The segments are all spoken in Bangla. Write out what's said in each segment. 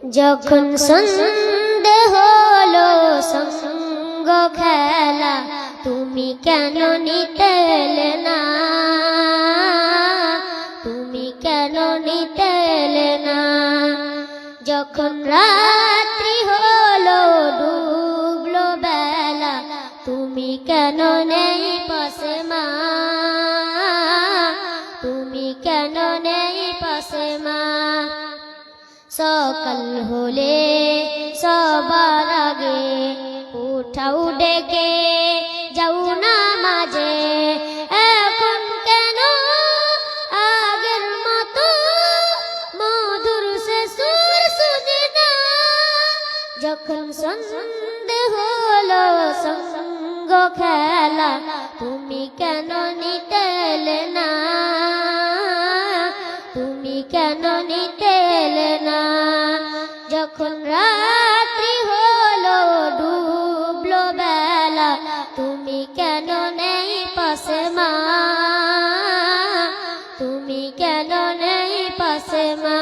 যখন সন্ধে হলো সঙ্গ খেলা, তুমি কেন নিতে এলে না? তুমি কেন নিতে এলে না? যখন রাত্রি হলো ডুবলো বেলা, তুমি কেন নেই পাশে মা? তুমি কেন নেই পাশে মা? সকাল হলে সবার আগে উঠাও ডেকে যাও না মাঝে, এখন কেন আগের মতো মধুর সে সুর সুজে না? যখন সন্ধে হলো সঙ্গ খেলা, তুমি কেন নিতে এলে না? তুমি কেন নিতে এলে না? যখন রাত্রি হলো ডুবলো বেলা, তুমি কেন নেই পাশে মা? তুমি কেন নেই পাশে মা?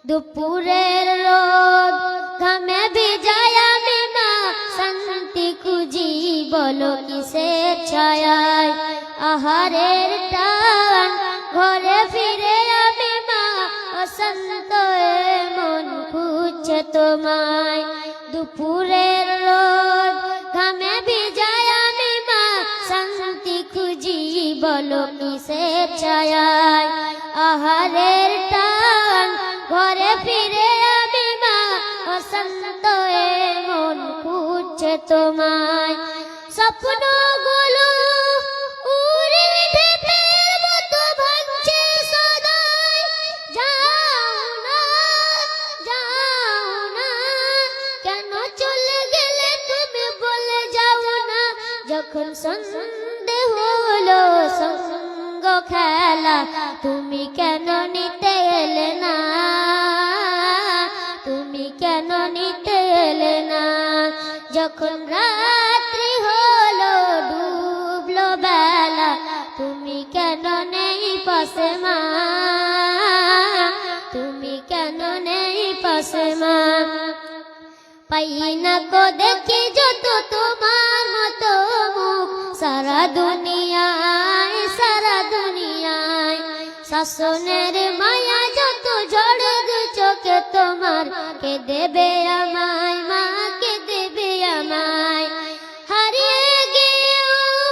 দুপুরের রোদ ঘামে ভিজায় আমি মা, শান্তি খুঁজি বলো কিসের ছায়ায়? আহারের টান ঘরে ফিরে আমি মা, অশান্ত মন খুঁজছে তোমায়। দুপুরের রোদ ঘামে ভিজায় আমি মা, শান্তি খুঁজি বলো কিসের ছায়ায়? আহারের টান ঘরে ফিরে আমি মা, অশান্ত মন খুঁজছে তোমায়। স্বপ্নগুলো উড়ে ঢেপের মতো ভাঙছে সদাই, যাও না, যাও না, কেন চলে গেলে তুমি বলে যাও না? যখন সন্ধে হলো সঙ্গ খেলা, তুমি কেন নিতে এলে না? তুমি কেন নিতে এলে না? যখন রাত্রি হলো ডুবলো বেলা, তুমি কেন নেই পাশে মা? তুমি কেন নেই পাশে মা? পাই না কো দেখি যত তোমার মতো মুখ, সারা দুনিয়ায়, সারা দুনিয়ায়। শাসনের মায়া যত ঝড়ে দু চোখে তোমার, কে দেবে আমায় মা, কে দেবে আমায়? হারিয়ে গিয়েও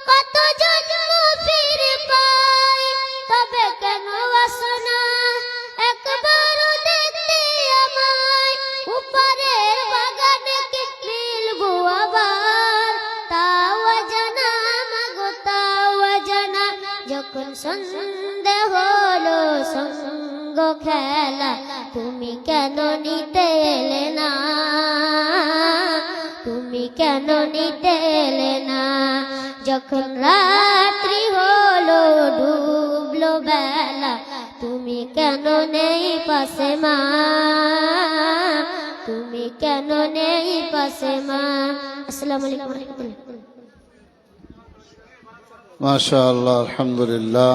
কত জন্ম ফিরে পাই, তবে কেন আসো না একবারও দেখতে আমায়? উপরের বাগানে কে মিলবো আবার, তাও অজানা মাগো, তাও অজানা। যখন সন্ধে হলো সঙ্গ খেলা, তুমি কেন নিতে এলে না? তুমি কেন নিতে এলে না? যখন রাত্রি হলো ডুবলো বেলা, তুমি কেন নেই পাশে মা? তুমি কেন নেই পাশে মা? আসসালামু আলাইকুম ওয়া রাহমাতুল্লাহ। মাশাআল্লাহ, আলহামদুলিল্লাহ।